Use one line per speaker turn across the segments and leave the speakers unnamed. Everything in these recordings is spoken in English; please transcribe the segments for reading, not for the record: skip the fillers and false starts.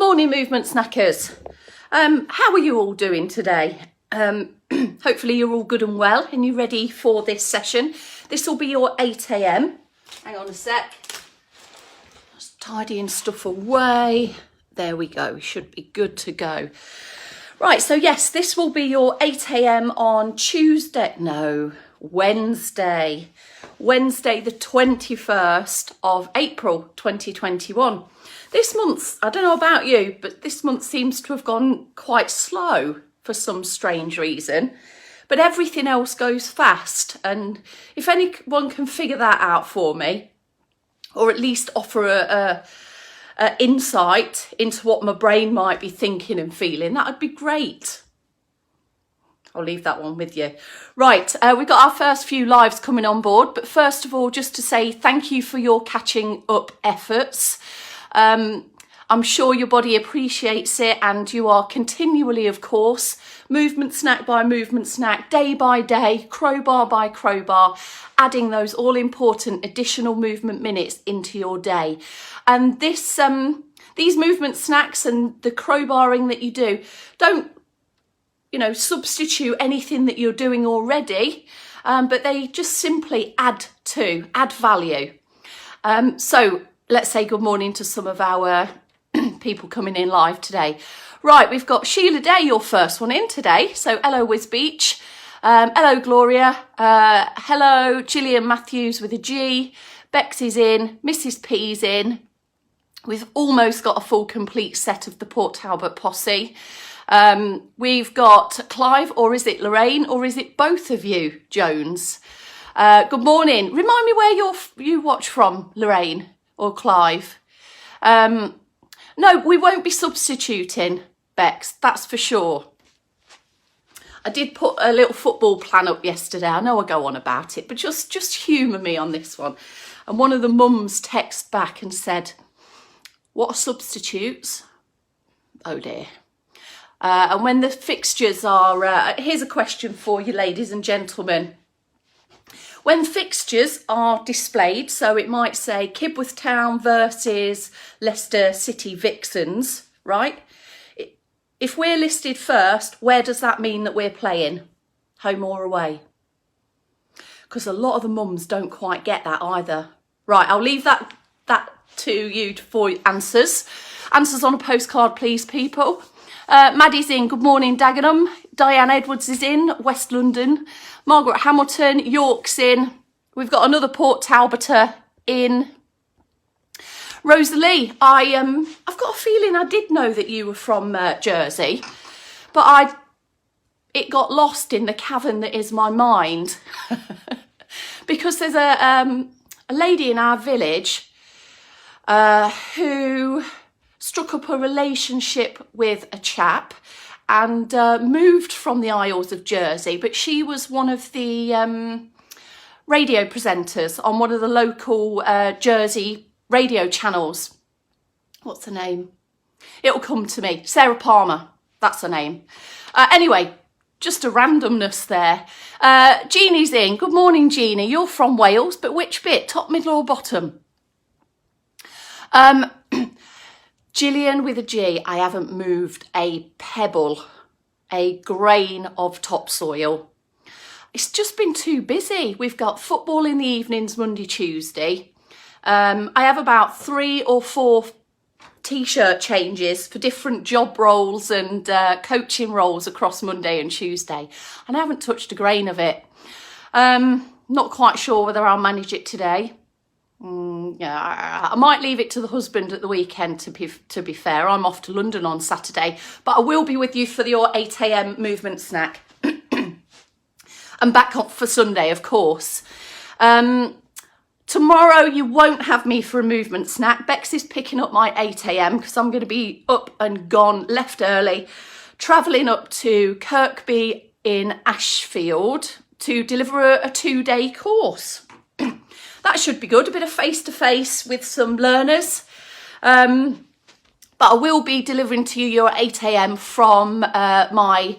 morning, movement snackers. How are you all doing today? Hopefully you're all good and well and you're ready for this session. This will be your 8 a.m. Hang on a sec. Just tidying stuff away. There we go. We should be good to go. Right, so yes, this will be your 8 a.m. on Wednesday the 21st of April 2021. This month, I don't know about you, but this month seems to have gone quite slow for some strange reason. But everything else goes fast. And if anyone can figure that out for me, or at least offer a insight into what my brain might be thinking and feeling, that would be great. I'll leave that one with you. Right, we've got our first few lives coming on board. But first of all, just to say thank you for your catching up efforts. I'm sure your body appreciates it, and you are continually, of course, movement snack by movement snack, day by day, crowbar by crowbar, adding those all important additional movement minutes into your day. And this, these movement snacks and the crowbarring that you do, don't, substitute anything that you're doing already, but they just simply add value. So let's say good morning to some of our people coming in live today. Right, we've got Sheila Day, your first one in today. So hello, Wiz Beach. Hello, Gloria. Hello, Gillian Matthews with a G. Bex is in. Mrs. P's in. We've almost got a full complete set of the Port Talbot posse. We've got Clive, or is it Lorraine, or is it both of you, Jones? Good morning. Remind me where you watch from, Lorraine or Clive. No, we won't be substituting, Bex, that's for sure. I did put a little football plan up yesterday. I know I go on about it, but just humour me on this one. And one of the mums texted back and said, what are substitutes? Oh dear. And when the fixtures are, here's a question for you, ladies and gentlemen. When fixtures are displayed, so it might say Kibworth Town versus Leicester City Vixens, right? If we're listed first, where does that mean that we're playing? Home or away? Because a lot of the mums don't quite get that either. Right, I'll leave that to you for answers. Answers on a postcard, please, people. Maddie's in. Good morning, Dagenham. Diane Edwards is in. West London. Margaret Hamilton. York's in. We've got another Port Talboter in. Rosalie, I've got a feeling I did know that you were from Jersey, but it got lost in the cavern that is my mind. Because there's a lady in our village who struck up a relationship with a chap and moved from the Isles of Jersey, but she was one of the radio presenters on one of the local Jersey radio channels. What's her name? It'll come to me. Sarah Palmer, that's her name. Anyway, just a randomness there. Jeannie's in. Good morning, Jeannie. You're from Wales, but which bit? Top, middle or bottom? Gillian with a G, I haven't moved a pebble, a grain of topsoil. It's just been too busy. We've got football in the evenings, Monday, Tuesday. I have about 3 or 4 t-shirt changes for different job roles and coaching roles across Monday and Tuesday. And I haven't touched a grain of it. Not quite sure whether I'll manage it today. Yeah, I might leave it to the husband at the weekend, to be fair. I'm off to London on Saturday, but I will be with you for your 8 a.m. movement snack. And back up for Sunday, of course. Tomorrow you won't have me for a movement snack. Bex is picking up my 8 a.m. because I'm going to be up and gone, left early, travelling up to Kirkby in Ashfield to deliver a 2-day course. That should be good, a bit of face-to-face with some learners. But I will be delivering to you your 8 a.m. from my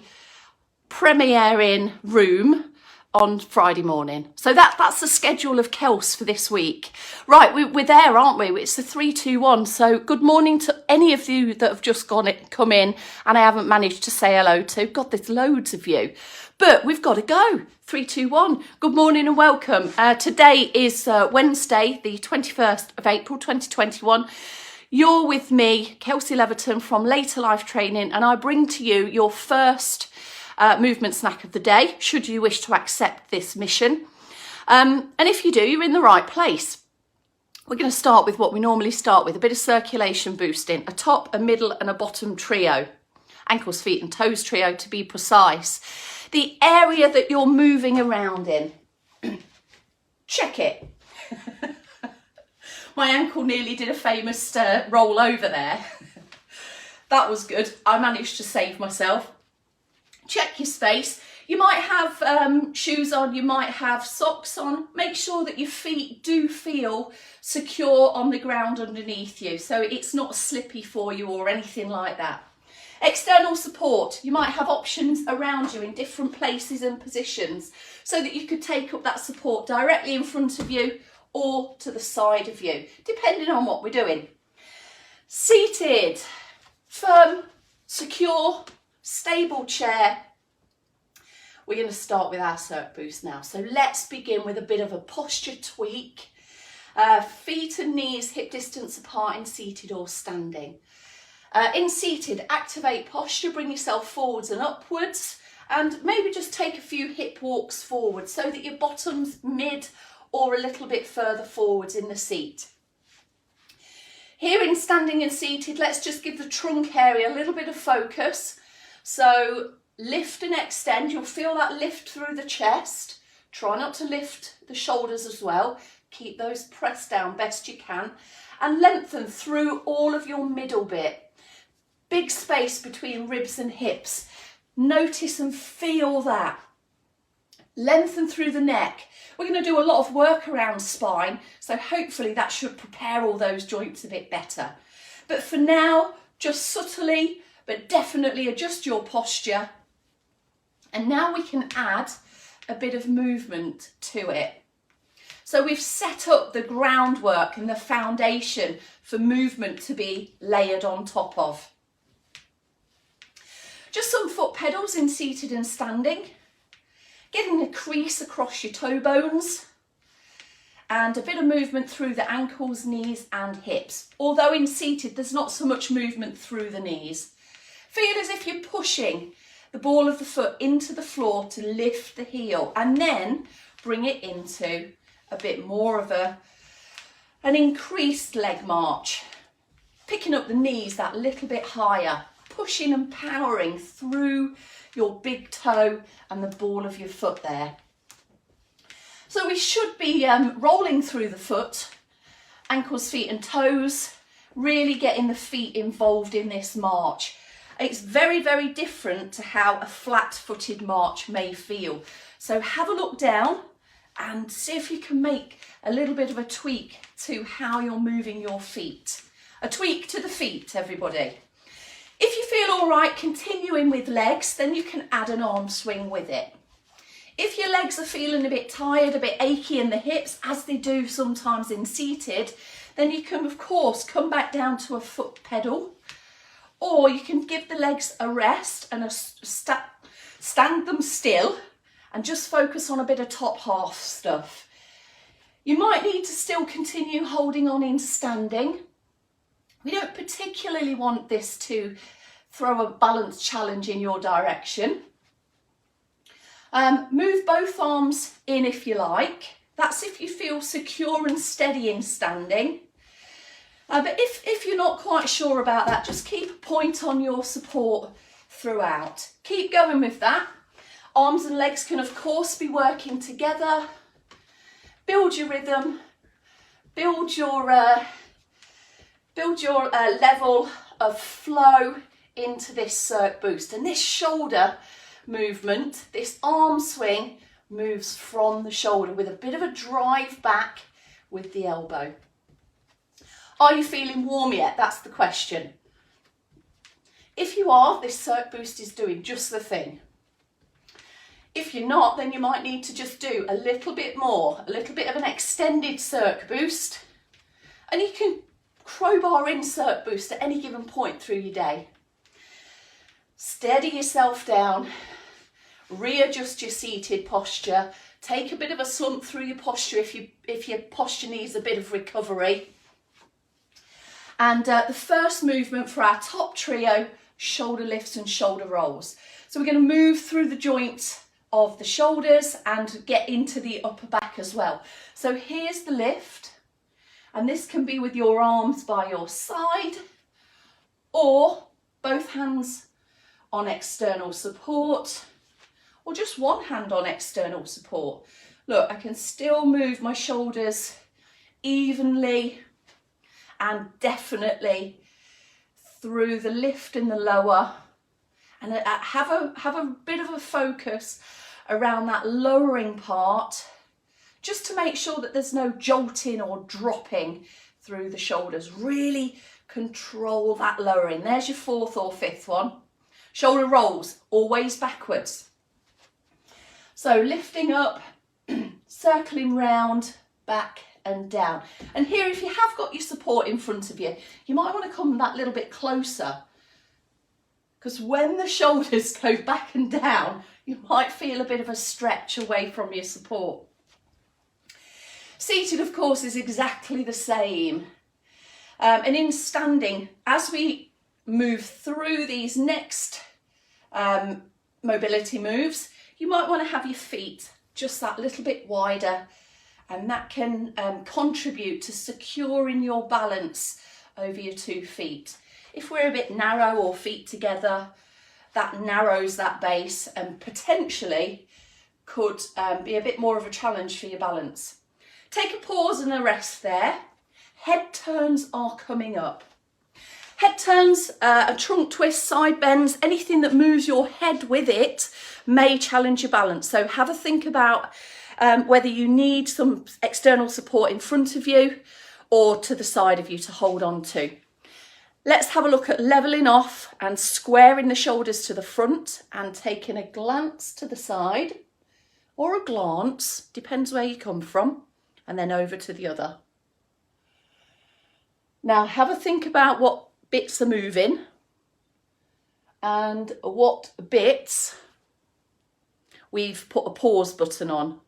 premiering room on Friday morning. So that's the schedule of Kels for this week. Right, we're there, aren't we? It's the 3, 2, 1. So good morning to any of you that have just come in and I haven't managed to say hello to. God, there's loads of you. But we've got to go. 3, 2, 1. Good morning and welcome. Today is Wednesday, the 21st of April, 2021. You're with me, Kelsey Leverton from Later Life Training, and I bring to you your first movement snack of the day, should you wish to accept this mission. And if you do, you're in the right place. We're going to start with what we normally start with, a bit of circulation boosting, a top, a middle and a bottom trio. Ankles, feet and toes trio to be precise. The area that you're moving around in. Check it. My ankle nearly did a famous roll over there. That was good. I managed to save myself. Check your space. You might have shoes on, you might have socks on. Make sure that your feet do feel secure on the ground underneath you, so it's not slippy for you or anything like that. External support. You might have options around you in different places and positions so that you could take up that support directly in front of you or to the side of you, depending on what we're doing. Seated, firm, secure, stable chair. We're going to start with our circ boost now. So let's begin with a bit of a posture tweak. Feet and knees hip distance apart in seated or standing. In seated, activate posture, bring yourself forwards and upwards, and maybe just take a few hip walks forward so that your bottom's mid or a little bit further forwards in the seat. Here in standing and seated, let's just give the trunk area a little bit of focus. So lift and extend, you'll feel that lift through the chest. Try not to lift the shoulders as well. Keep those pressed down best you can. And lengthen through all of your middle bit. Big space between ribs and hips. Notice and feel that. Lengthen through the neck. We're going to do a lot of work around spine, so hopefully that should prepare all those joints a bit better. But for now, just subtly, but definitely adjust your posture. And now we can add a bit of movement to it. So we've set up the groundwork and the foundation for movement to be layered on top of. Just some foot pedals in seated and standing. Getting a crease across your toe bones. And a bit of movement through the ankles, knees and hips. Although in seated, there's not so much movement through the knees. Feel as if you're pushing the ball of the foot into the floor to lift the heel and then bring it into a bit more of an increased leg march. Picking up the knees that little bit higher, pushing and powering through your big toe and the ball of your foot there. So we should be rolling through the foot, ankles, feet and toes, really getting the feet involved in this march. It's very, very different to how a flat-footed march may feel. So have a look down and see if you can make a little bit of a tweak to how you're moving your feet. A tweak to the feet, everybody. If you feel all right continuing with legs, then you can add an arm swing with it. If your legs are feeling a bit tired, a bit achy in the hips, as they do sometimes in seated, then you can, of course, come back down to a foot pedal. Or you can give the legs a rest and stand them still and just focus on a bit of top half stuff. You might need to still continue holding on in standing. We don't particularly want this to throw a balance challenge in your direction. Move both arms in if you like. That's if you feel secure and steady in standing. But if you're not quite sure about that, just keep a point on your support throughout. Keep going with that. Arms and legs can of course be working together. Build your rhythm, build your level of flow into this circ boost. And this shoulder movement, this arm swing, moves from the shoulder with a bit of a drive back with the elbow. Are you feeling warm yet? That's the question. If you are, this circ boost is doing just the thing. If you're not, then you might need to just do a little bit more, a little bit of an extended circ boost. And you can crowbar in circ boost at any given point through your day. Steady yourself down, readjust your seated posture, take a bit of a slump through your posture if your posture needs a bit of recovery. And the first movement for our top trio, shoulder lifts and shoulder rolls. So we're going to move through the joint of the shoulders and get into the upper back as well. So here's the lift, and this can be with your arms by your side or both hands on external support, or just one hand on external support. Look, I can still move my shoulders evenly and definitely through the lift in the lower, and have a bit of a focus around that lowering part, just to make sure that there's no jolting or dropping through the shoulders. Really control that lowering. There's your fourth or fifth one. Shoulder rolls, always backwards. So lifting up, circling round, back and down. And here, if you have got your support in front of you, you might want to come that little bit closer, because when the shoulders go back and down, you might feel a bit of a stretch away from your support. Seated, of course, is exactly the same. And in standing, as we move through these next mobility moves, you might want to have your feet just that little bit wider, and that can contribute to securing your balance over your 2 feet. If we're a bit narrow or feet together, that narrows that base and potentially could be a bit more of a challenge for your balance. Take a pause and a rest there. Head turns are coming up. Head turns, a trunk twist, side bends, anything that moves your head with it may challenge your balance. So have a think about whether you need some external support in front of you or to the side of you to hold on to. Let's have a look at levelling off and squaring the shoulders to the front and taking a glance to the side, or a glance, depends where you come from, and then over to the other. Now have a think about what bits are moving and what bits we've put a pause button on.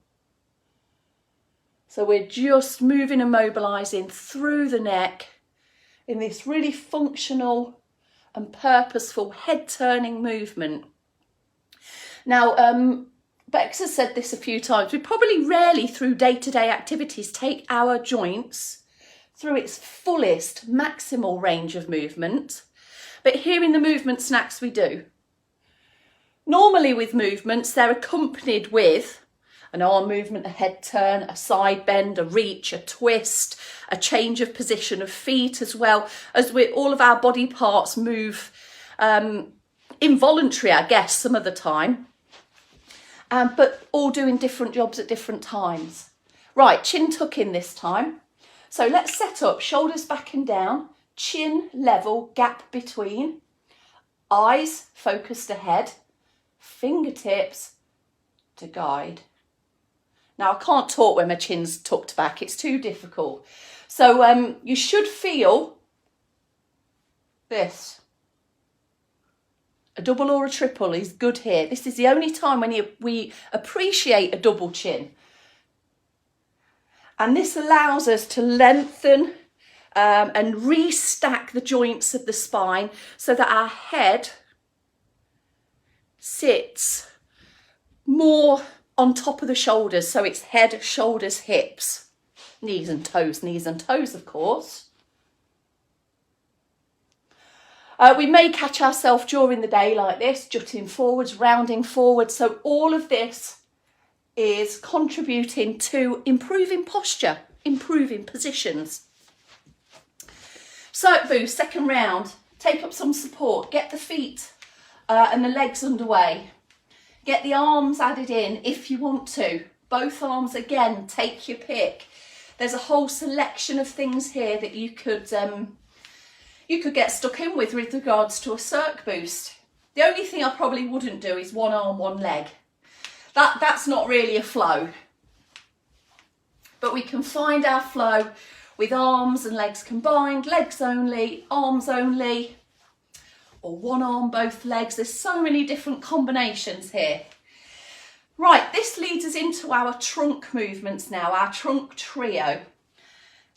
So we're just moving and mobilising through the neck in this really functional and purposeful head turning movement. Now, Bex has said this a few times, we probably rarely through day-to-day activities take our joints through its fullest maximal range of movement, but here in the movement snacks we do. Normally with movements, they're accompanied with an arm movement, a head turn, a side bend, a reach, a twist, a change of position of feet, as well as all of our body parts move involuntary, I guess, some of the time, but all doing different jobs at different times. Right, chin tuck in this time. So let's set up, shoulders back and down, chin level, gap between, eyes focused ahead, fingertips to guide. Now, I can't talk when my chin's tucked back, it's too difficult. So you should feel this. A double or a triple is good here. This is the only time when we appreciate a double chin. And this allows us to lengthen and restack the joints of the spine so that our head sits more on top of the shoulders. So it's head, shoulders, hips, knees and toes, of course. We may catch ourselves during the day like this, jutting forwards, rounding forwards. So all of this is contributing to improving posture, improving positions. Circ boost, second round. Take up some support. Get the feet and the legs underway. Get the arms added in if you want to. Both arms, again, take your pick. There's a whole selection of things here that you could get stuck in with regards to a circ boost. The only thing I probably wouldn't do is one arm, one leg. That's not really a flow. But we can find our flow with arms and legs combined, legs only, arms only, or one arm, both legs. There's so many different combinations here. Right, this leads us into our trunk movements now, our trunk trio.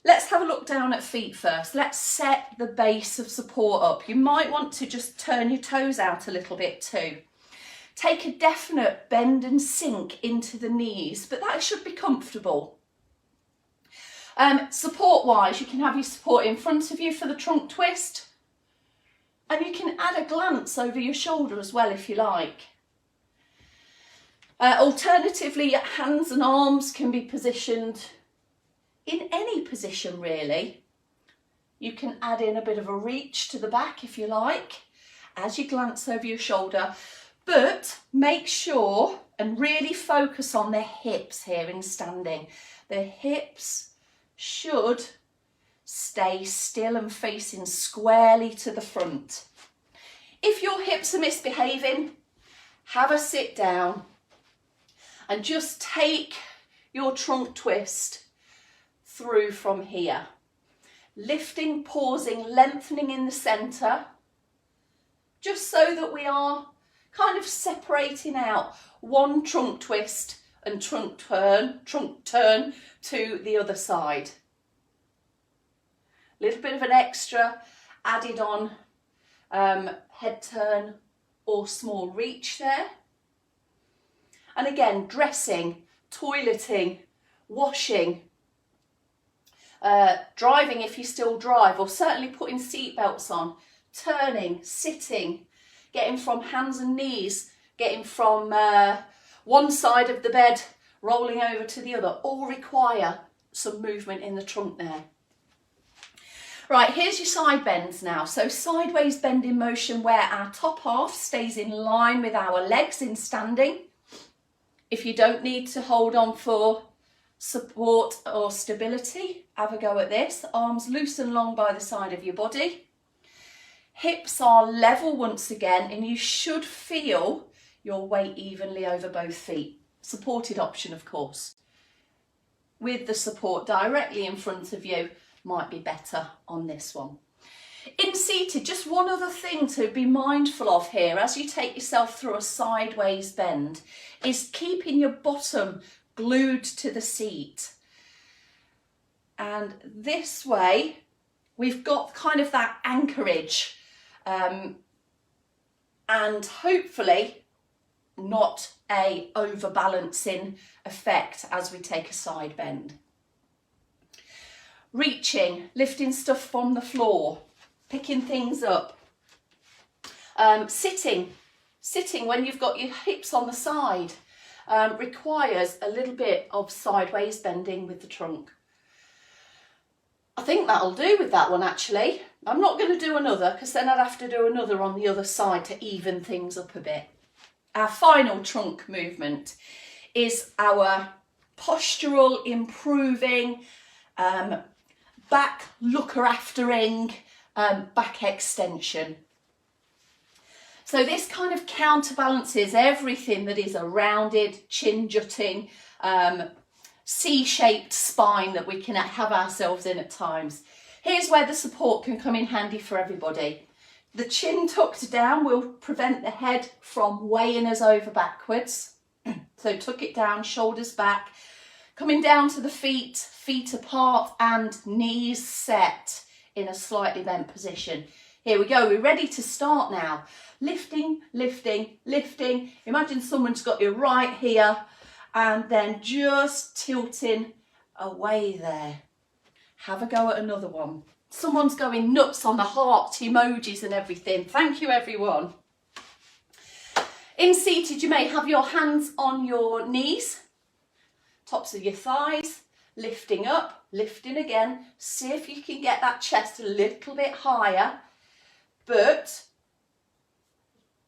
Let's have a look down at feet first. Let's set the base of support up. You might want to just turn your toes out a little bit too. Take a definite bend and sink into the knees, but that should be comfortable. Support wise, you can have your support in front of you for the trunk twist, and you can add a glance over your shoulder as well if you like. Alternatively, your hands and arms can be positioned in any position really. You can add in a bit of a reach to the back if you like, as you glance over your shoulder, but make sure and really focus on the hips here in standing. The hips should stay still and facing squarely to the front. If your hips are misbehaving, have a sit down and just take your trunk twist through from here. Lifting, pausing, lengthening in the centre, just so that we are kind of separating out one trunk twist and trunk turn to the other side. A little bit of an extra added on head turn or small reach there. And again, dressing, toileting, washing, driving if you still drive, or certainly putting seat belts on, turning, sitting, getting from hands and knees, getting from one side of the bed, rolling over to the other, all require some movement in the trunk there. Right, here's your side bends now. So sideways bending motion where our top half stays in line with our legs in standing. If you don't need to hold on for support or stability, have a go at this. Arms loose and long by the side of your body. Hips are level once again, and you should feel your weight evenly over both feet. Supported option, of course. With the support directly in front of you, might be better on this one. In seated, just one other thing to be mindful of here as you take yourself through a sideways bend is keeping your bottom glued to the seat. And this way, we've got kind of that anchorage and hopefully not a overbalancing effect as we take a side bend. Reaching, lifting stuff from the floor, picking things up. Sitting when you've got your hips on the side requires a little bit of sideways bending with the trunk. I think that'll do with that one actually. I'm not going to do another because then I'd have to do another on the other side to even things up a bit. Our final trunk movement is our postural improving, back looker aftering, back extension. So this kind of counterbalances everything that is a rounded, chin jutting, C-shaped spine that we can have ourselves in at times. Here's where the support can come in handy for everybody. The chin tucked down will prevent the head from weighing us over backwards. So tuck it down, shoulders back, coming down to the feet, feet apart and knees set in a slightly bent position. Here we go, we're ready to start now. Lifting, lifting, lifting. Imagine someone's got you right here and then just tilting away there. Have a go at another one. Someone's going nuts on the heart emojis and everything. Thank you, everyone. In seated, you may have your hands on your knees, tops of your thighs, lifting up, lifting again. See if you can get that chest a little bit higher, but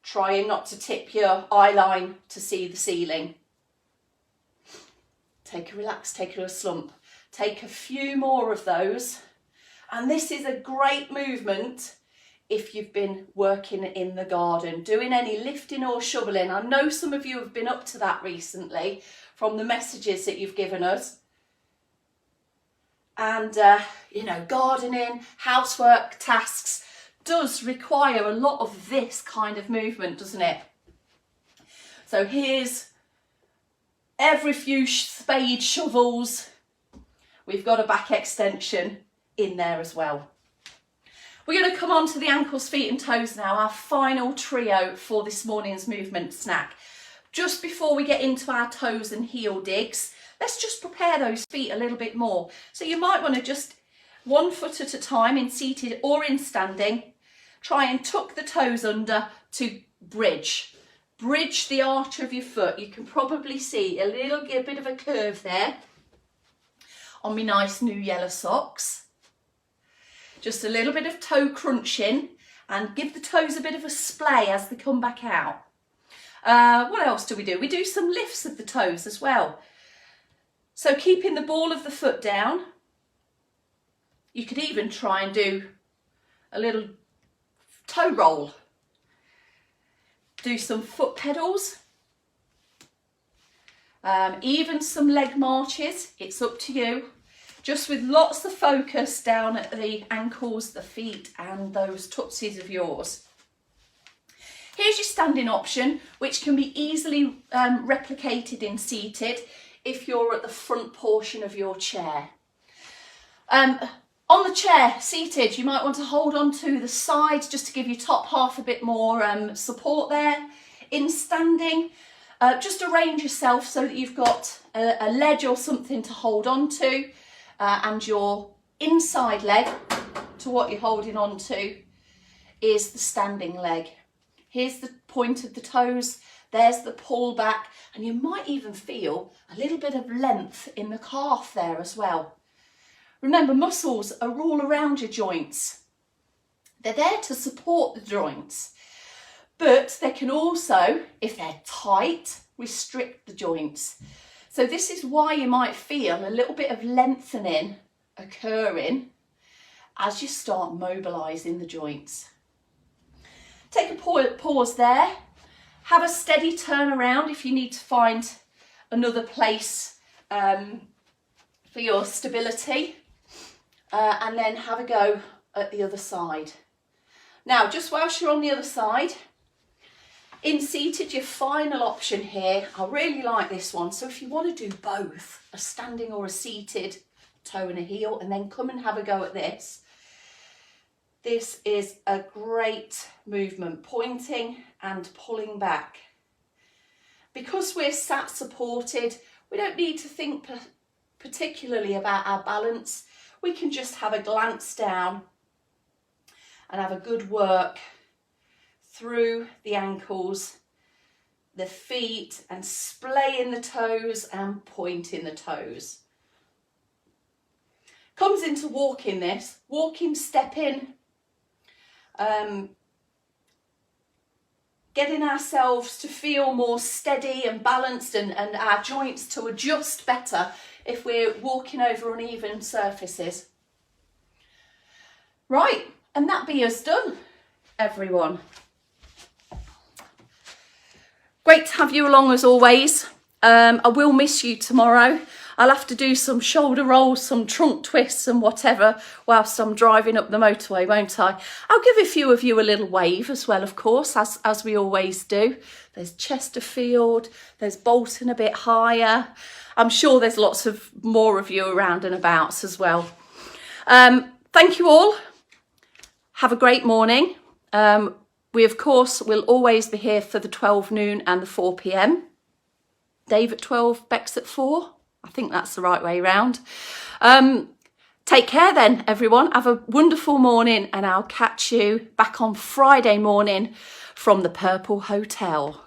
trying not to tip your eye line to see the ceiling. Take a relax, take a slump. Take a few more of those. And this is a great movement if you've been working in the garden, doing any lifting or shoveling. I know some of you have been up to that recently from the messages that you've given us. And, you know, gardening, housework tasks does require a lot of this kind of movement, doesn't it? So here's every few spade shovels. We've got a back extension in there as well. We're going to come on to the ankles, feet and toes now, our final trio for this morning's movement snack. Just before we get into our toes and heel digs, let's just prepare those feet a little bit more. So you might want to just 1 foot at a time in seated or in standing, try and tuck the toes under to bridge. Bridge the arch of your foot. You can probably see a bit of a curve there on my nice new yellow socks. Just a little bit of toe crunching and give the toes a bit of a splay as they come back out. What else do? We do some lifts of the toes as well. So keeping the ball of the foot down. You could even try and do a little toe roll. Do some foot pedals. Even some leg marches. It's up to you. Just with lots of focus down at the ankles, the feet and those tootsies of yours. Here's your standing option, which can be easily replicated in seated if you're at the front portion of your chair. On the chair, seated, you might want to hold on to the sides just to give your top half a bit more support there. In standing, just arrange yourself so that you've got a ledge or something to hold on to. And your inside leg to what you're holding on to is the standing leg. Here's the point of the toes, there's the pull back, and you might even feel a little bit of length in the calf there as well. Remember, muscles are all around your joints. They're there to support the joints, but they can also, if they're tight, restrict the joints. So this is why you might feel a little bit of lengthening occurring as you start mobilising the joints. Take a pause there. Have a steady turn around if you need to find another place for your stability. And then have a go at the other side. Now, just whilst you're on the other side, in seated, your final option here, I really like this one. So if you want to do both, a standing or a seated toe and a heel, and then come and have a go at this. This is a great movement, pointing and pulling back. Because we're sat supported, we don't need to think particularly about our balance. We can just have a glance down and have a good work through the ankles, the feet, and splaying the toes and pointing the toes. Comes into walking this, walking, stepping, getting ourselves to feel more steady and balanced and our joints to adjust better if we're walking over uneven surfaces. Right, and that be us done, everyone. Great to have you along as always. I will miss you tomorrow. I'll have to do some shoulder rolls, some trunk twists and whatever whilst I'm driving up the motorway, won't I? I'll give a few of you a little wave as well, of course, as we always do. There's Chesterfield, there's Bolton a bit higher. I'm sure there's lots of more of you around and abouts as well. Thank you all. Have a great morning. We, of course, will always be here for the 12 noon and the 4 p.m. Dave at 12, Bex at 4. I think that's the right way round. Take care then, everyone. Have a wonderful morning, and I'll catch you back on Friday morning from the Purple Hotel.